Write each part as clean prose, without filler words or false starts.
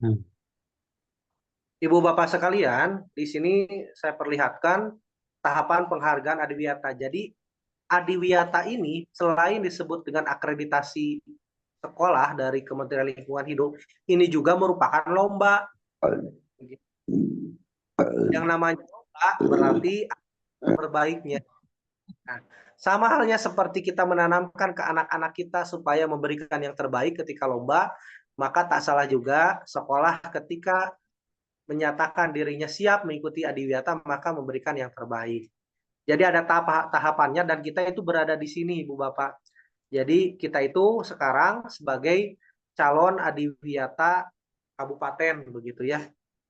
Hmm. Ibu Bapak sekalian, di sini saya perlihatkan tahapan penghargaan Adiwiyata. Jadi Adiwiyata ini selain disebut dengan akreditasi sekolah dari Kementerian Lingkungan Hidup, ini juga merupakan lomba. Yang namanya lomba berarti terbaiknya. Nah, sama halnya seperti kita menanamkan ke anak-anak kita supaya memberikan yang terbaik ketika lomba, maka tak salah juga sekolah ketika menyatakan dirinya siap mengikuti Adiwiyata maka memberikan yang terbaik. Jadi ada tahapannya dan kita itu berada di sini, Ibu Bapak. Jadi kita itu sekarang sebagai calon Adiwiyata Kabupaten begitu ya.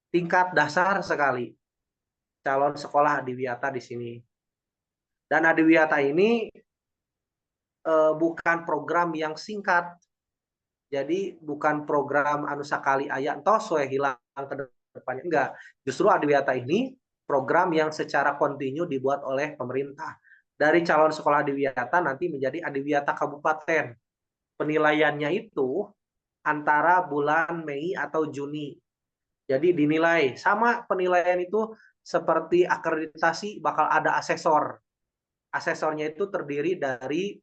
Tingkat dasar sekali calon sekolah Adiwiyata di sini. Dan Adiwiyata ini bukan program yang singkat. Jadi bukan program anu sakali aya entos we hilang ke depannya, enggak. Justru Adiwiyata ini program yang secara kontinu dibuat oleh pemerintah. Dari calon sekolah Adiwiyata nanti menjadi Adiwiyata Kabupaten. Penilaiannya itu antara bulan Mei atau Juni. Jadi dinilai sama penilaian itu seperti akreditasi bakal ada asesor. Asesornya itu terdiri dari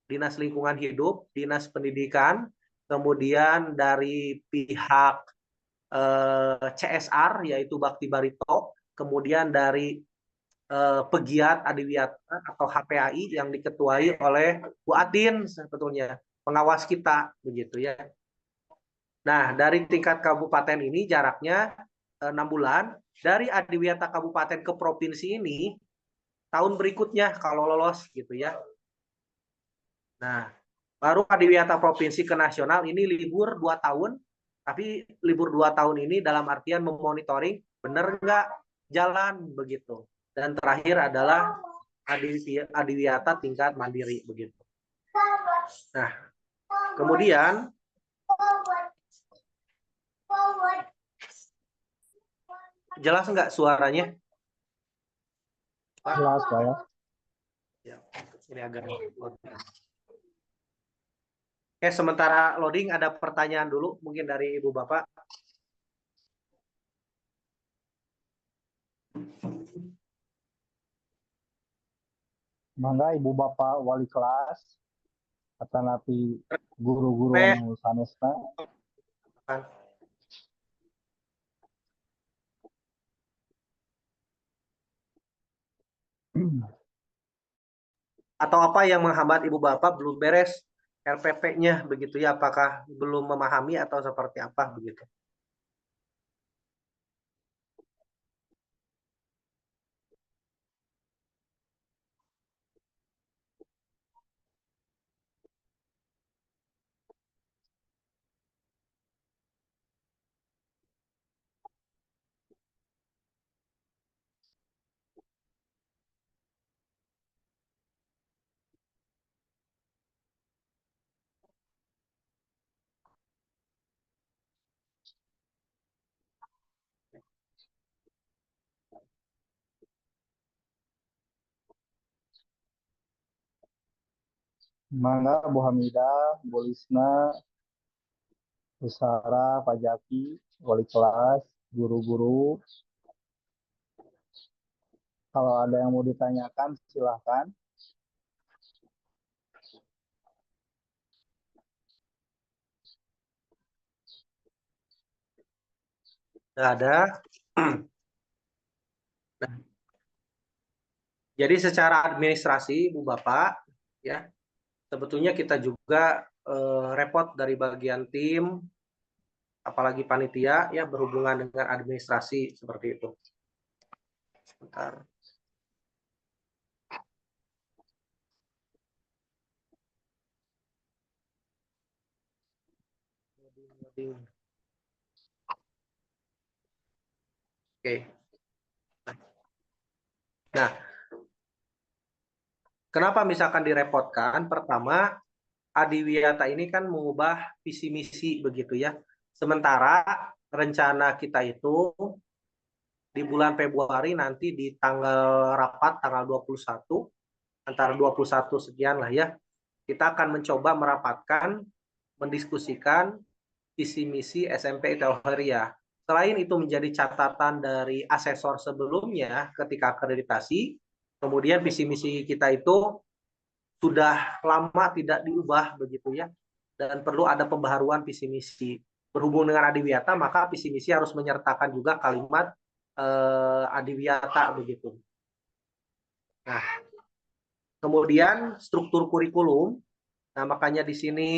Dinas Lingkungan Hidup, Dinas Pendidikan, kemudian dari pihak CSR yaitu Bakti Barito, kemudian dari pegiat Adiwiyata atau HPAI yang diketuai oleh Bu Atin sebetulnya, pengawas kita begitu ya. Nah, dari tingkat kabupaten ini jaraknya 6 bulan, dari Adiwiyata Kabupaten ke provinsi ini tahun berikutnya kalau lolos gitu ya. Nah, baru Adiwiyata Provinsi ke nasional ini libur 2 tahun, tapi libur 2 tahun ini dalam artian memonitoring benar nggak jalan begitu. Dan terakhir adalah Adiwiyata tingkat mandiri begitu. Nah, kemudian jelas nggak suaranya? Jelas, Pak ya. Ya, ini agak loading. Oke, sementara loading ada pertanyaan dulu mungkin dari Ibu Bapak. Mangga Ibu Bapak Wali kelas atau napi guru-guru P, anu sanesna. atau apa yang menghambat Ibu Bapak belum beres RPP-nya begitu ya? Apakah belum memahami atau seperti apa begitu? Mangga Bu Hamidah, Bu Lisna, Bu Sarah, Pak Jaki, Wali kelas, guru-guru. Kalau ada yang mau ditanyakan silahkan. Nggak ada. Nah, jadi secara administrasi, Bu Bapak, ya sebetulnya kita juga repot dari bagian tim, apalagi panitia, ya berhubungan dengan administrasi seperti itu. Sebentar. Oke. Nah, kenapa misalkan direpotkan? Pertama, Adiwiyata ini kan mengubah visi misi begitu ya. Sementara rencana kita itu di bulan Februari nanti di tanggal rapat tanggal 21 antara 21 sekian lah ya. Kita akan mencoba merapatkan, mendiskusikan visi misi SMP Tauhuriyah. Selain itu menjadi catatan dari asesor sebelumnya ketika akreditasi, kemudian visi misi kita itu sudah lama tidak diubah begitu ya, dan perlu ada pembaharuan visi misi. Berhubung dengan adiwiyata, maka visi misi harus menyertakan juga kalimat adiwiyata begitu. Nah, kemudian struktur kurikulum. Nah, makanya di sini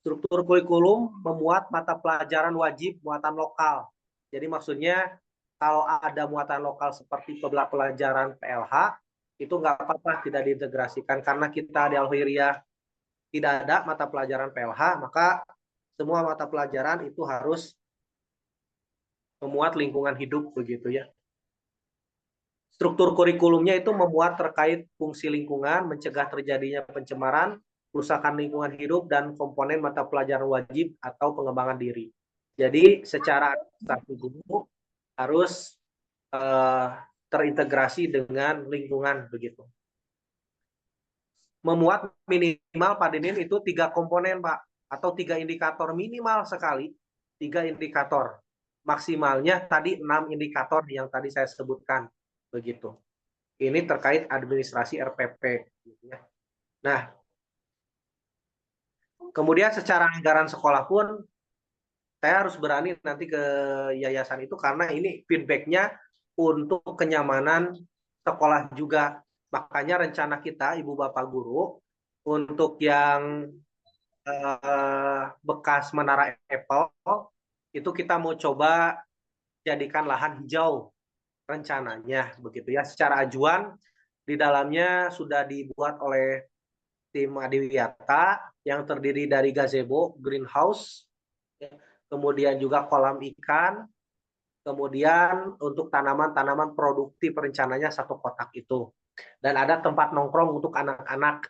struktur kurikulum memuat mata pelajaran wajib muatan lokal. Jadi maksudnya kalau ada muatan lokal seperti pelajaran PLH, itu nggak apa-apa tidak diintegrasikan. Karena kita di Al-Huiriyah tidak ada mata pelajaran PLH, maka semua mata pelajaran itu harus memuat lingkungan hidup begitu ya. Struktur kurikulumnya itu memuat terkait fungsi lingkungan, mencegah terjadinya pencemaran, kerusakan lingkungan hidup, dan komponen mata pelajaran wajib atau pengembangan diri. Jadi secara administrasi guru harus terintegrasi dengan lingkungan begitu. Memuat minimal Pak Dinin itu 3 komponen Pak, atau 3 indikator minimal sekali, 3 indikator. Maksimalnya tadi 6 indikator yang tadi saya sebutkan begitu. Ini terkait administrasi RPP. Nah, kemudian secara anggaran sekolah pun saya harus berani nanti ke yayasan itu karena ini feedbacknya untuk kenyamanan sekolah juga. Makanya rencana kita, Ibu Bapak Guru, untuk yang bekas Menara Apple, itu kita mau coba jadikan lahan hijau rencananya begitu ya. Secara ajuan di dalamnya sudah dibuat oleh tim Adiwiyata yang terdiri dari gazebo, greenhouse, kemudian juga kolam ikan, kemudian untuk tanaman-tanaman produktif rencananya 1 kotak itu. Dan ada tempat nongkrong untuk anak-anak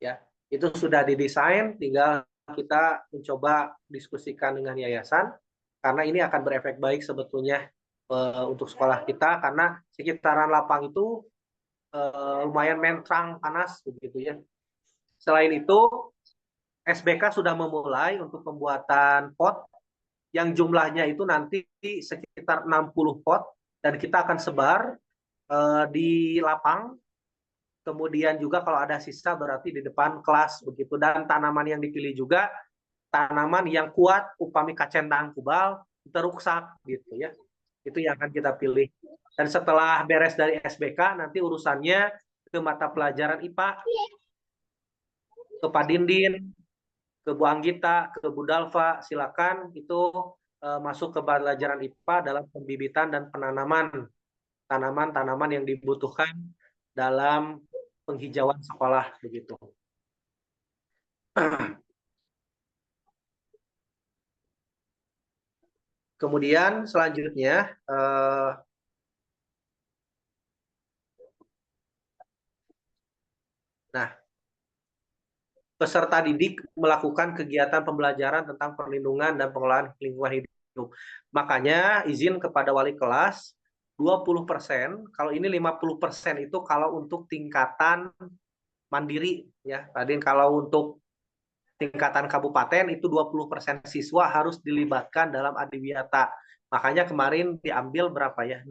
ya. Itu sudah didesain, tinggal kita mencoba diskusikan dengan yayasan karena ini akan berefek baik sebetulnya untuk sekolah kita karena sekitaran lapang itu lumayan mentrang panas begitu ya. Selain itu SBK sudah memulai untuk pembuatan pot yang jumlahnya itu nanti sekitar 60 pot dan kita akan sebar di lapang. Kemudian juga kalau ada sisa berarti di depan kelas begitu, dan tanaman yang dipilih juga tanaman yang kuat upami kacentang kubal teruksak gitu ya. Itu yang akan kita pilih. Dan setelah beres dari SBK nanti urusannya ke mata pelajaran IPA, ke Pak Dindin, ke Bu Anggita, ke Bu Dalva, silakan itu masuk ke pelajaran IPA dalam pembibitan dan penanaman tanaman-tanaman yang dibutuhkan dalam penghijauan sekolah begitu. Kemudian selanjutnya nah, peserta didik melakukan kegiatan pembelajaran tentang perlindungan dan pengelolaan lingkungan hidup. Makanya izin kepada wali kelas 20%, kalau ini 50% itu kalau untuk tingkatan mandiri ya. Tadi kalau untuk tingkatan kabupaten itu 20% siswa harus dilibatkan dalam adiwiyata. Makanya kemarin diambil berapa ya? 2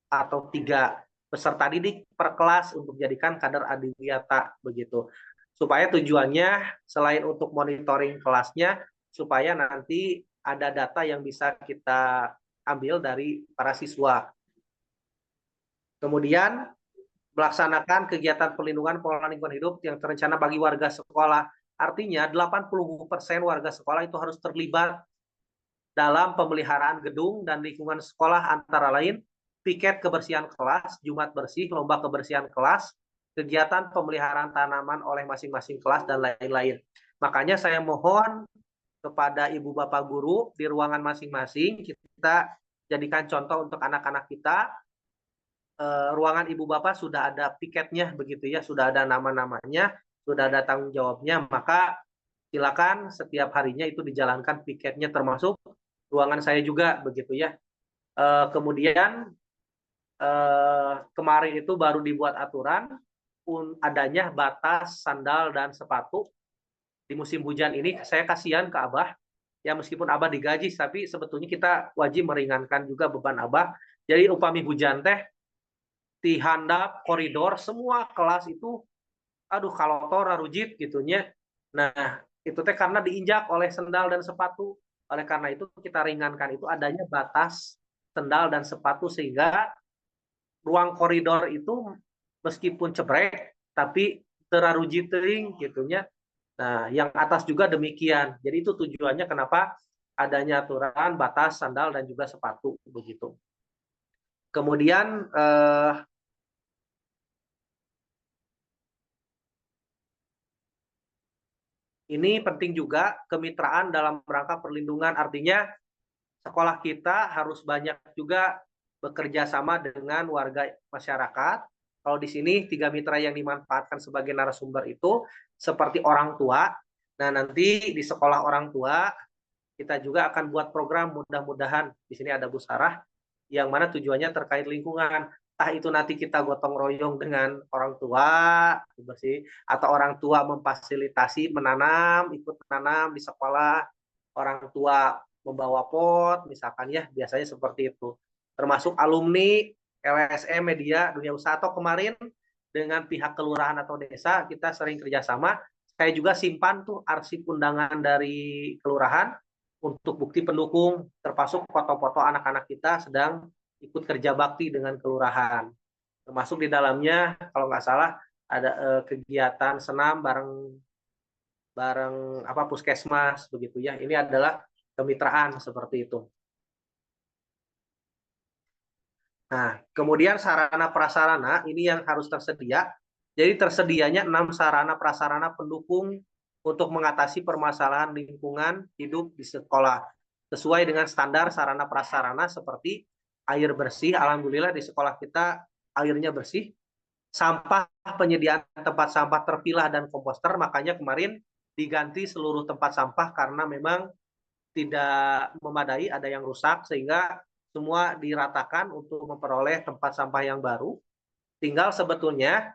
atau 3 peserta didik per kelas untuk jadikan kader adiwiyata begitu. Supaya tujuannya selain untuk monitoring kelasnya, supaya nanti ada data yang bisa kita ambil dari para siswa. Kemudian melaksanakan kegiatan perlindungan pengelolaan lingkungan hidup yang terencana bagi warga sekolah. Artinya 80% warga sekolah itu harus terlibat dalam pemeliharaan gedung dan lingkungan sekolah, antara lain piket kebersihan kelas, Jumat bersih, lomba kebersihan kelas, kegiatan pemeliharaan tanaman oleh masing-masing kelas, dan lain-lain. Makanya saya mohon kepada Ibu Bapak Guru di ruangan masing-masing, kita jadikan contoh untuk anak-anak kita. Ruangan Ibu Bapak sudah ada piketnya begitu ya, sudah ada nama-namanya, sudah ada tanggung jawabnya, maka silakan setiap harinya itu dijalankan piketnya, termasuk ruangan saya juga begitu ya. Kemudian kemarin itu baru dibuat aturan adanya batas sandal dan sepatu di musim hujan ini saya kasihan ke Abah. Ya meskipun Abah digaji, tapi sebetulnya kita wajib meringankan juga beban Abah. Jadi upami hujan teh, di handap, koridor, semua kelas itu, aduh kalau tor rujit gitunya. Nah, itu teh karena diinjak oleh sendal dan sepatu. Oleh karena itu kita ringankan itu adanya batas sendal dan sepatu sehingga ruang koridor itu meskipun cebrek tapi teraruji teuing gitunya. Nah, yang atas juga demikian. Jadi itu tujuannya kenapa adanya aturan batas sandal dan juga sepatu begitu. Kemudian ini penting juga kemitraan dalam rangka perlindungan, artinya sekolah kita harus banyak juga bekerja sama dengan warga masyarakat. Kalau di sini 3 mitra yang dimanfaatkan sebagai narasumber itu seperti orang tua. Nah, nanti di sekolah orang tua kita juga akan buat program, mudah-mudahan di sini ada Bu Sarah yang mana tujuannya terkait lingkungan. Entah itu nanti kita gotong royong dengan orang tua bersih atau orang tua memfasilitasi menanam, ikut menanam di sekolah, orang tua membawa pot misalkan ya, biasanya seperti itu. Termasuk alumni LSM Media Dunia Usaha atau kemarin dengan pihak kelurahan atau desa kita sering kerjasama. Saya juga simpan tuh arsip undangan dari kelurahan untuk bukti pendukung, termasuk foto-foto anak-anak kita sedang ikut kerja bakti dengan kelurahan. Termasuk di dalamnya, kalau nggak salah, ada kegiatan senam bareng bareng apa puskesmas begitu ya. Ini adalah kemitraan seperti itu. Nah, kemudian sarana prasarana ini yang harus tersedia. Jadi tersedianya 6 sarana prasarana pendukung untuk mengatasi permasalahan lingkungan hidup di sekolah. Sesuai dengan standar sarana prasarana seperti air bersih, alhamdulillah di sekolah kita airnya bersih. Sampah, penyediaan tempat sampah terpilah dan komposter, makanya kemarin diganti seluruh tempat sampah karena memang tidak memadai, ada yang rusak sehingga semua diratakan untuk memperoleh tempat sampah yang baru. Tinggal sebetulnya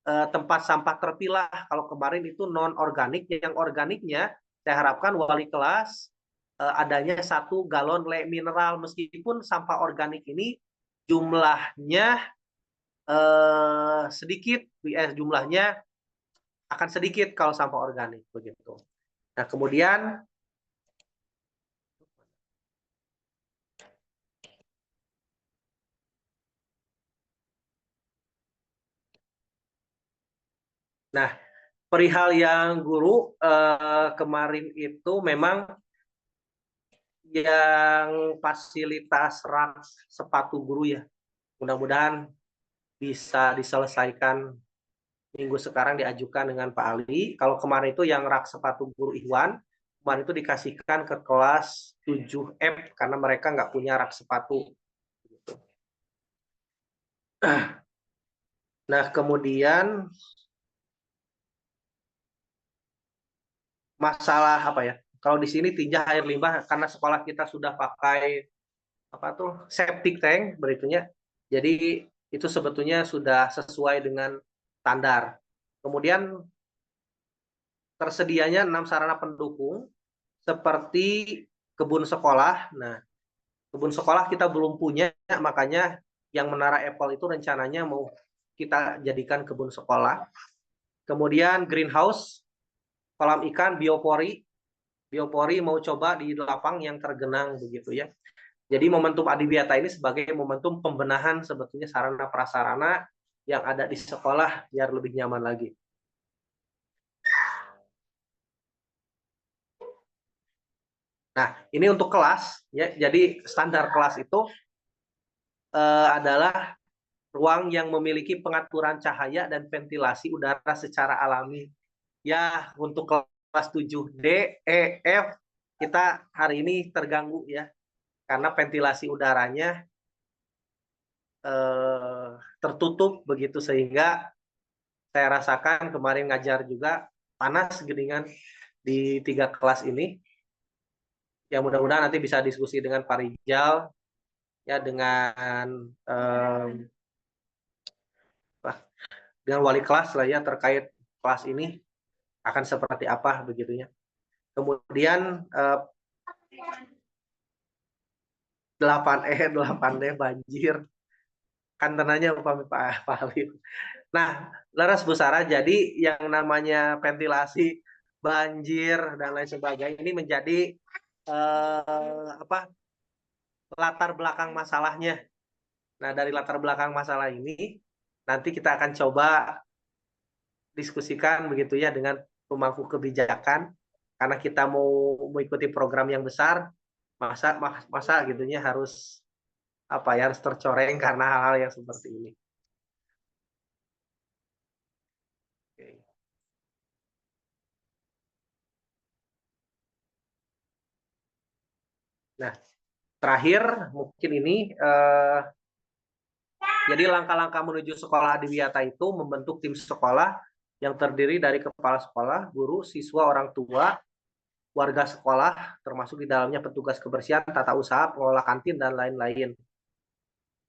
tempat sampah terpilah. Kalau kemarin itu non organik, yang organiknya saya harapkan wali kelas adanya 1 galon le mineral, meskipun sampah organik ini jumlahnya sedikit, jumlahnya akan sedikit kalau sampah organik begitu. Nah, kemudian nah, perihal yang guru kemarin itu memang yang fasilitas rak sepatu guru ya. Mudah-mudahan bisa diselesaikan minggu sekarang, diajukan dengan Pak Ali. Kalau kemarin itu yang rak sepatu guru Ikhwan, kemarin itu dikasihkan ke kelas 7F karena mereka nggak punya rak sepatu. Nah, kemudian masalah apa ya? Kalau di sini tinja air limbah karena sekolah kita sudah pakai apa tuh septic tank berikutnya. Jadi itu sebetulnya sudah sesuai dengan standar. Kemudian tersedianya 6 sarana pendukung seperti kebun sekolah. Nah, kebun sekolah kita belum punya, makanya yang Menara Apple itu rencananya mau kita jadikan kebun sekolah. Kemudian greenhouse, kolam ikan, biopori. Biopori mau coba di lapang yang tergenang begitu ya. Jadi momentum Adiwiyata ini sebagai momentum pembenahan sebetulnya sarana prasarana yang ada di sekolah biar lebih nyaman lagi. Nah, ini untuk kelas ya. Jadi standar kelas itu adalah ruang yang memiliki pengaturan cahaya dan ventilasi udara secara alami. Ya, untuk kelas 7D, E, F kita hari ini terganggu ya. Karena ventilasi udaranya tertutup begitu sehingga saya rasakan kemarin ngajar juga panas geningan di 3 kelas ini. Ya mudah-mudahan nanti bisa diskusi dengan Pak Rijal ya dengan wali kelas lah ya terkait kelas ini. akan seperti apa begitunya. Kemudian 8D banjir kan tenanya upami Pak Halim. Nah, leres Bu Sarah, jadi yang namanya ventilasi, banjir dan lain sebagainya ini menjadi latar belakang masalahnya. Nah, dari latar belakang masalah ini nanti kita akan coba diskusikan begitu ya dengan pemangku kebijakan karena kita mau mengikuti program yang besar, masa gitunya harus harus tercoreng karena hal-hal yang seperti ini. Oke. Nah, terakhir mungkin ini jadi langkah-langkah menuju sekolah adiwiyata itu membentuk tim sekolah yang terdiri dari kepala sekolah, guru, siswa, orang tua, warga sekolah, termasuk di dalamnya petugas kebersihan, tata usaha, pengelola kantin, dan lain-lain.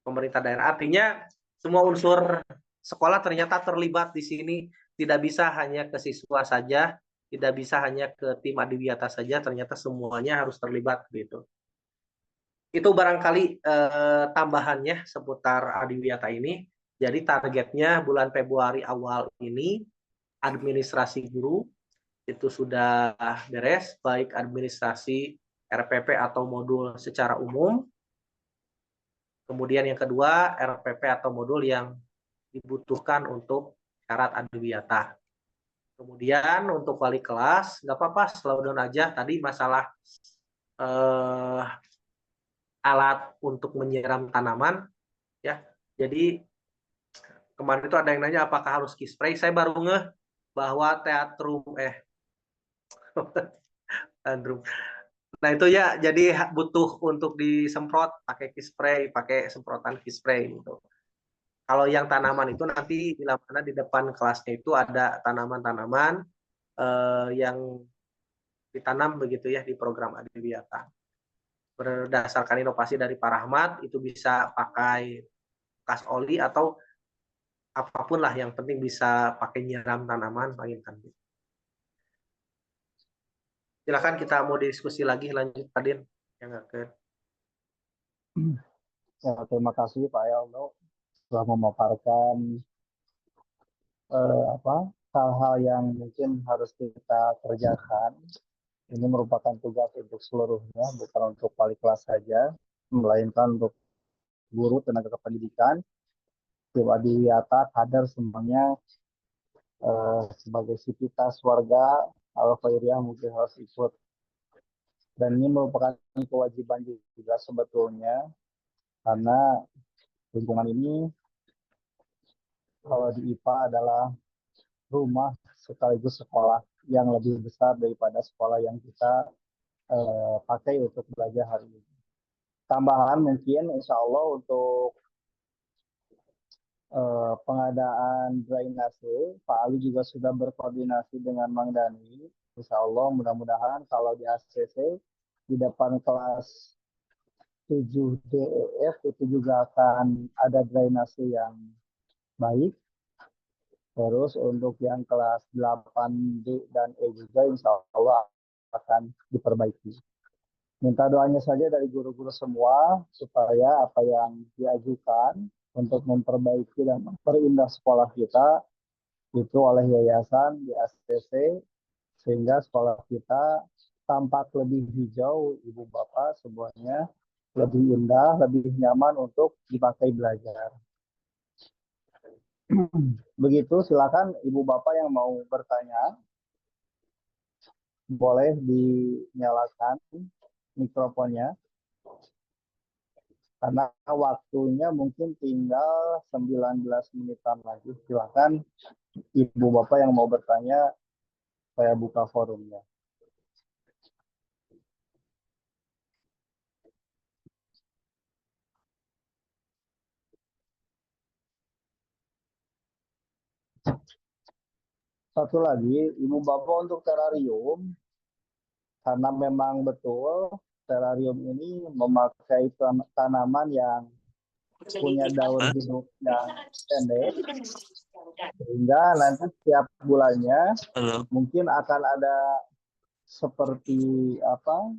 Pemerintah daerah. Artinya semua unsur sekolah ternyata terlibat di sini. Tidak bisa hanya ke siswa saja, tidak bisa hanya ke tim adiwiyata saja, ternyata semuanya harus terlibat gitu. Itu barangkali tambahannya seputar adiwiyata ini. Jadi targetnya bulan Februari awal ini administrasi guru itu sudah beres, baik administrasi RPP atau modul secara umum. Kemudian yang kedua RPP atau modul yang dibutuhkan untuk syarat adiwiyata. Kemudian untuk wali kelas, nggak apa-apa, slow down aja. Tadi masalah alat untuk menyiram tanaman, ya. Jadi kemarin itu ada yang nanya apakah harus key spray. Saya baru ngeh bahwa tantrum. Nah itu ya, jadi butuh untuk disemprot pakai key spray, pakai semprotan key spray gitu. Kalau yang tanaman itu nanti bila mana di depan kelasnya itu ada tanaman-tanaman yang ditanam begitu ya di program Adiwiyata. Berdasarkan inovasi dari Pak Rahmat, itu bisa pakai bekas oli atau apapun lah, yang penting bisa pakai nyiram tanaman, kan. Silakan kita mau diskusi lagi, lanjut Pak Din. Yang ke Ya, terima kasih Pak Elno telah memaparkan hal-hal yang mungkin harus kita kerjakan. Ini merupakan tugas untuk seluruhnya, bukan untuk wali kelas saja, melainkan untuk guru, tenaga kependidikan, tim adiwiyata, kader semuanya sebagai sivitas warga Al-Khairiyah mungkin harus ikut. Dan ini merupakan kewajiban juga sebetulnya, karena lingkungan ini kalau di IPA adalah rumah sekaligus sekolah yang lebih besar daripada sekolah yang kita pakai untuk belajar hari ini. Tambahan mungkin insya Allah untuk pengadaan drainase, Pak Ali juga sudah berkoordinasi dengan Mang Dani. Insya Allah mudah-mudahan kalau di ACC di depan kelas 7DEF itu juga akan ada drainase yang baik. Terus untuk yang kelas 8D dan E juga insya Allah akan diperbaiki. Minta doanya saja dari guru-guru semua supaya apa yang diajukan untuk memperbaiki dan memperindah sekolah kita itu oleh yayasan di ACC sehingga sekolah kita tampak lebih hijau, Ibu Bapak semuanya lebih indah, lebih nyaman untuk dipakai belajar. Begitu, silakan Ibu Bapak yang mau bertanya boleh dinyalakan mikrofonnya. Karena waktunya mungkin tinggal 19 menitan lagi. Silakan Ibu Bapak yang mau bertanya, saya buka forumnya. Satu lagi, Ibu Bapak untuk terarium, karena memang betul terarium ini memakai tanaman yang punya daur hidup yang pendek, sehingga nanti setiap bulannya mungkin akan ada seperti apa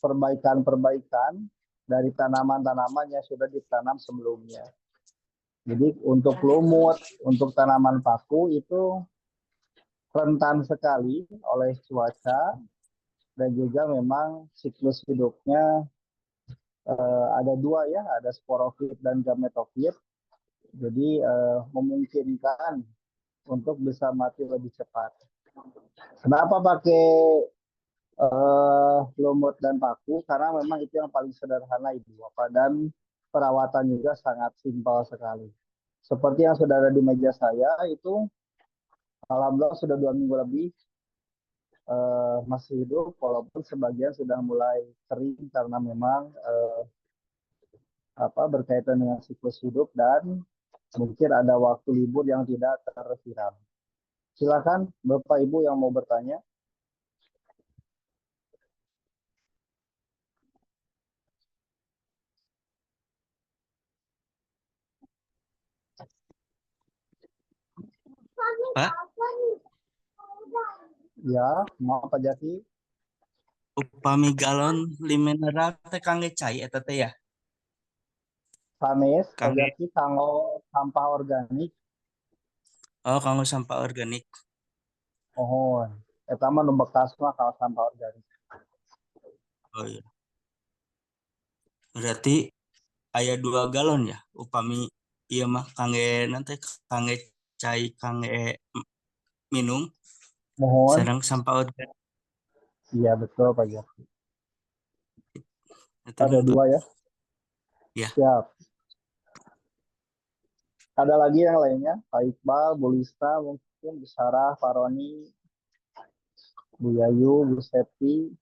perbaikan-perbaikan dari tanaman-tanaman yang sudah ditanam sebelumnya. Jadi untuk lumut, untuk tanaman paku itu rentan sekali oleh cuaca dan juga memang siklus hidupnya ada dua ya, ada sporofit dan gametofit. Jadi memungkinkan untuk bisa mati lebih cepat. Kenapa pakai lumut dan paku? Karena memang itu yang paling sederhana Ibu Bapak, dan perawatan juga sangat simpel sekali. Seperti yang sudah ada di meja saya itu, alhamdulillah sudah 2 minggu lebih masih hidup, walaupun sebagian sudah mulai kering karena memang berkaitan dengan siklus hidup dan mungkin ada waktu libur yang tidak tersiram. Silakan Bapak Ibu yang mau bertanya. Pak, Ya, mau Pak Jaki. upami galon mineral teh kangge cai eta teh ya. Sanes, Pak Kangge Jaki, kanggo sampah organik. kanggo sampah organik. Mohon. Eta mah nu bekas mah kalau sampah organik. Oh iya. Berarti aya 2 galon ya upami iya mah kangge nanti kangge cai kangge minum Mohon. sareng sampah organik. Iya betul Pak Jaki. Itu Ada 2 ya. Ya. Siap. Ada lagi yang lainnya? Pak Iqbal, Bu Lista, mungkin Bu Sarah, Pak Roni, Bu Yayu, Bu Septi.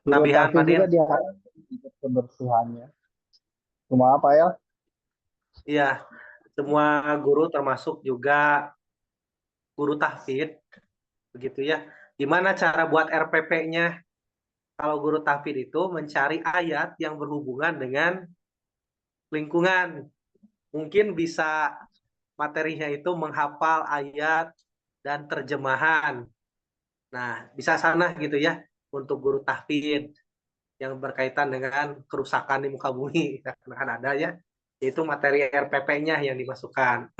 Turun Penabihan, tapi Pak Din. juga diharapkan untuk kebersihannya. Cuma apa ya? Iya, semua guru termasuk juga guru tahfidz, begitu ya. Gimana cara buat RPP-nya? Kalau guru tahfidz itu mencari ayat yang berhubungan dengan lingkungan. Mungkin bisa materinya itu menghafal ayat dan terjemahan. Nah, bisa sana gitu ya untuk guru tahfidz yang berkaitan dengan kerusakan di muka bumi. Nah, kan ada ya, itu materi RPP-nya yang dimasukkan.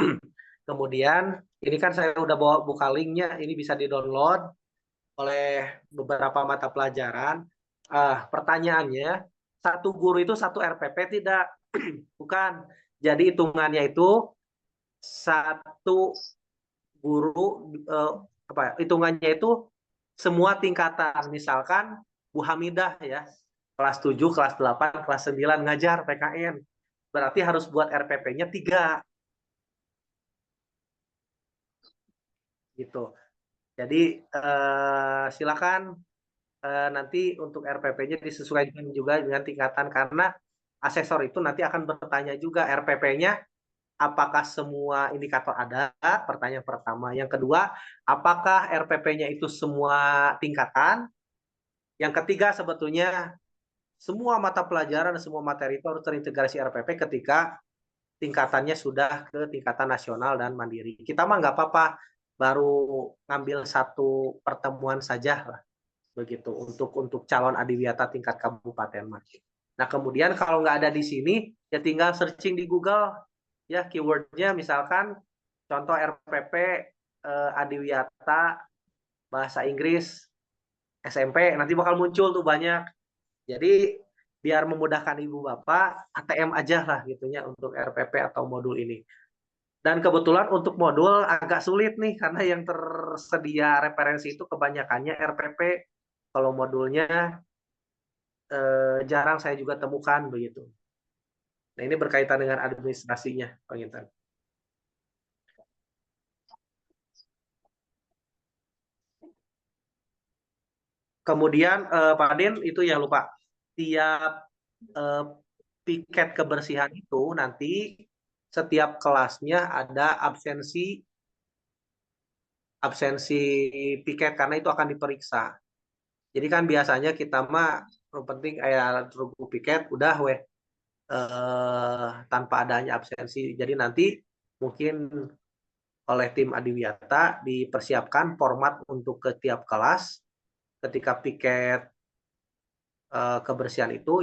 Kemudian, ini kan saya udah buka linknya, ini bisa di-download oleh beberapa mata pelajaran. Pertanyaannya, satu guru itu satu RPP tidak? Bukan. Jadi hitungannya itu satu guru hitungannya itu semua tingkatan. Misalkan Bu Hamidah ya, kelas 7, kelas 8, kelas 9 ngajar PKN. Berarti harus buat RPP-nya 3 gitu. Jadi silakan nanti untuk RPP-nya disesuaikan juga dengan tingkatan, karena asesor itu nanti akan bertanya juga RPP-nya apakah semua indikator ada, pertanyaan pertama. Yang kedua, apakah RPP-nya itu semua tingkatan. Yang ketiga, sebetulnya semua mata pelajaran dan semua materi itu harus terintegrasi RPP ketika tingkatannya sudah ke tingkatan nasional dan mandiri. Kita mah nggak apa-apa, baru ngambil satu pertemuan saja lah, begitu untuk calon adiwiyata tingkat kabupaten mah. Nah kemudian kalau nggak ada di sini ya tinggal searching di Google ya keywordnya, misalkan contoh RPP adiwiyata bahasa Inggris SMP, nanti bakal muncul tuh banyak. Jadi biar memudahkan ibu bapak, ATM aja lah gitunya untuk RPP atau modul ini. Dan kebetulan untuk modul agak sulit nih, karena yang tersedia referensi itu kebanyakannya RPP. Kalau modulnya jarang saya juga temukan begitu. Nah ini berkaitan dengan administrasinya, Pak Intan. Kemudian Pak Din itu ya lupa, tiap piket kebersihan itu nanti setiap kelasnya ada absensi piket, karena itu akan diperiksa. Jadi kan biasanya kita mah yang penting kayak rugu piket udah weh. tanpa adanya absensi. Jadi nanti mungkin oleh tim Adiwiyata dipersiapkan format untuk ke tiap kelas. Ketika piket kebersihan itu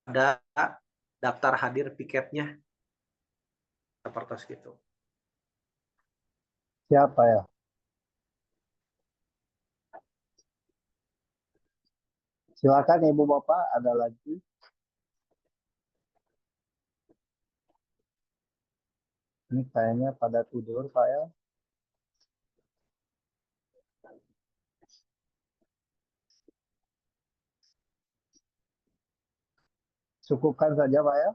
ada daftar hadir piketnya seperti itu. Siapa ya? Silakan Ibu Bapak, ada lagi. Ini kayaknya pada tidur Pak ya. Cukupkan saja Pak ya.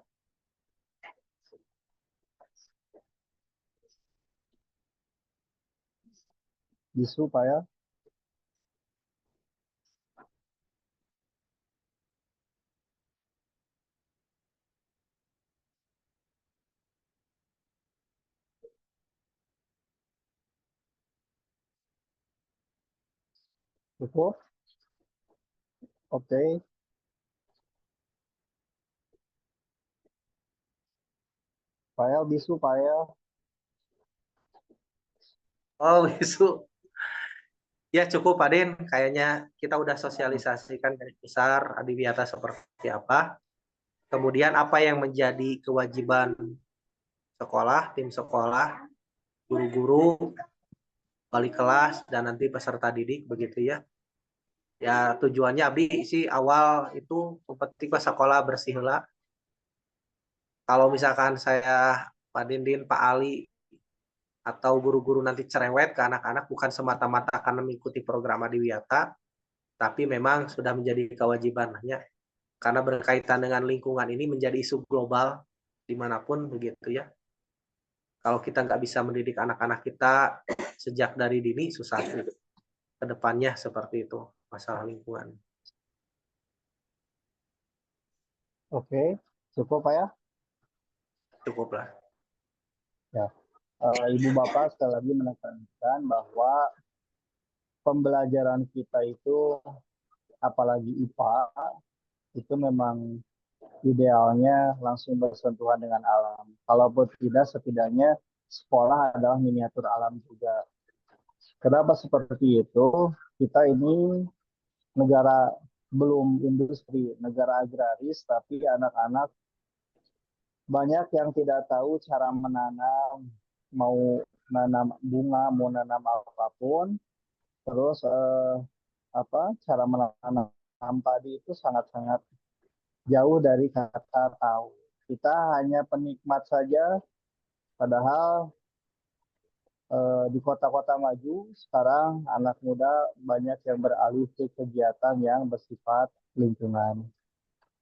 Bisu Pak ya. Cukup. Oke. Pak ya, bisu Pak ya. Oh, Wisu. Ya cukup Pak Din, kayaknya kita udah sosialisasikan garis besar Adiwiyata seperti apa. Kemudian apa yang menjadi kewajiban sekolah, tim sekolah, guru-guru, wali kelas, dan nanti peserta didik, begitu ya. Ya tujuannya Abi sih awal itu penting pas sekolah bersih lah. Kalau misalkan saya, Pak Dindin, Pak Ali, atau guru-guru nanti cerewet ke anak-anak bukan semata-mata karena mengikuti program Adiwiyata, tapi memang sudah menjadi kewajibannya. Karena berkaitan dengan lingkungan ini menjadi isu global dimanapun begitu ya. Kalau kita nggak bisa mendidik anak-anak kita sejak dari dini, susah ke depannya seperti itu, masalah lingkungan. Oke. Cukup Pak ya. Cukuplah. Ya. Ibu Bapak sekali lagi menekankan bahwa pembelajaran kita itu, apalagi IPA, itu memang idealnya langsung bersentuhan dengan alam. Kalaupun tidak, setidaknya sekolah adalah miniatur alam juga. Kenapa seperti itu? Kita ini negara belum industri, negara agraris, tapi anak-anak banyak yang tidak tahu cara menanam, mau nanam bunga, mau nanam apapun, terus cara menanam padi itu sangat-sangat jauh dari kata tahu. Kita hanya penikmat saja, padahal di kota-kota maju sekarang anak muda banyak yang beralih ke kegiatan yang bersifat lingkungan.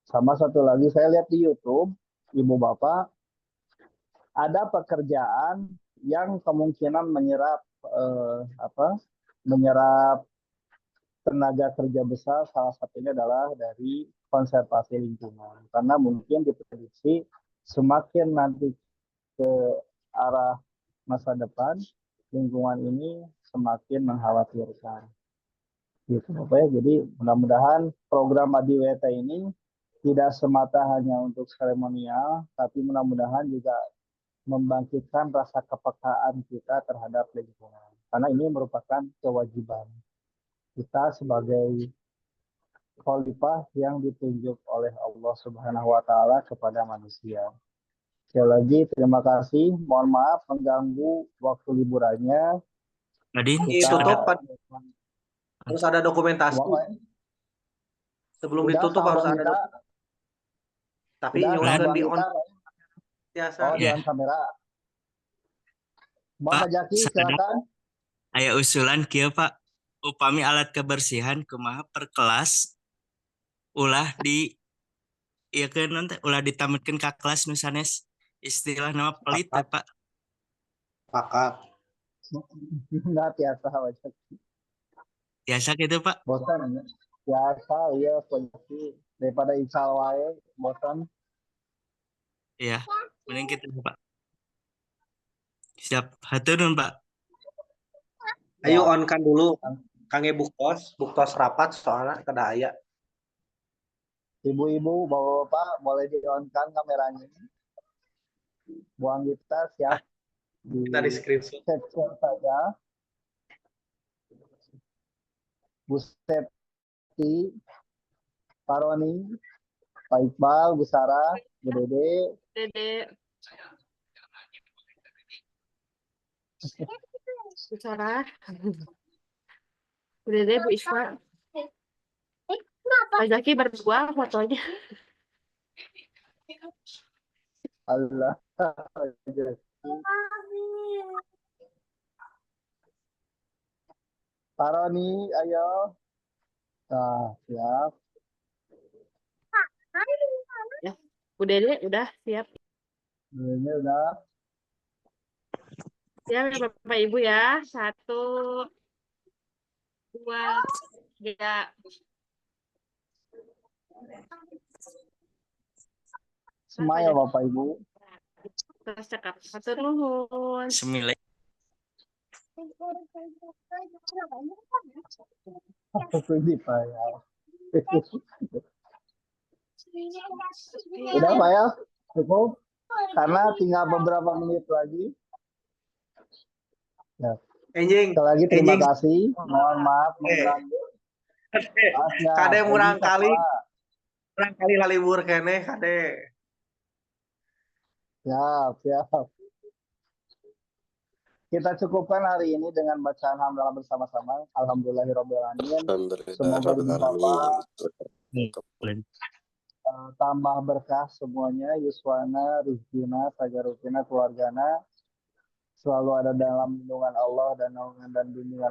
Sama satu lagi saya lihat di YouTube, Ibu Bapak, ada pekerjaan yang kemungkinan menyerap menyerap tenaga kerja besar, salah satunya adalah dari konservasi lingkungan. Karena mungkin diprediksi semakin nanti ke arah masa depan, lingkungan ini semakin mengkhawatirkan. Gitu Bapak ya. Jadi mudah-mudahan program Adiwiyata ini tidak semata hanya untuk seremonial, tapi mudah-mudahan juga membangkitkan rasa kepekaan kita terhadap lingkungan. Karena ini merupakan kewajiban kita sebagai khalifah yang ditunjuk oleh Allah Subhanahu wa taala kepada manusia. Sekali lagi terima kasih. Mohon maaf mengganggu waktu liburannya. Tadi Kita Ditutup harus ada dokumentasi. Sebelum udah ditutup harus sama ada kita. dokumentasi. Tapi Udah nyuruhkan sama di on kita. biasa. Oh, ya dengan kamera. Bapak Pak, Jaki, sadar silakan. aya usulan kieu Pak. Upami alat kebersihan kumaha per kelas ulah di ya kan nanti ulah ditametkeun ka kelas nu sanes istilah nama pelit teh Pak. Pakat. Enggak biasa aja. Biasa gitu Pak. Bosan. Biasa, iya, Jaki. Daripada insal wae, bosan. Iya, mending gitu Pak. Siap, haturun Pak. Ayo Ya. on kan dulu. Kange buktos rapat soalnya kada aya. Ibu-ibu, bapak-bapak, boleh di-on-kan kameranya. Buang kita siap Kita di screenshot. share saja. Bu Septi, Pak Roni, Pak Iqbal, Bu Sarah, Bu Dede, Dede. Bu Sarah. Bu Dede, Bu Isma. Pak Zaki berdua fotonya. Allah. Pak Roni, ayo. Nah, siap. Ya. Bu Dede udah siap. Ini udah. Siap ya Bapak Ibu ya. 1, 2, 3. Smile Bapak Ibu. Terus cakap. Satu nuhun. Semilai. Ini Pak ya. Udah Pak ya? Cukup? Karena tinggal beberapa menit lagi. Ya. Enjing, Sekali lagi terima Enjing. kasih. Mohon maaf mengganggu. Ya, Kade murang bisa, kali, Pak. lalibur kene kade. Siap, siap. Kita cukupkan hari ini dengan bacaan hamdalah bersama-sama. Alhamdulillahirrahmanirrahim. Semoga bermanfaat, tambah berkah semuanya. Yuswana, Rizkina, Sagarukina, keluargana. Selalu ada dalam lindungan Allah dan naungan dan bimbingan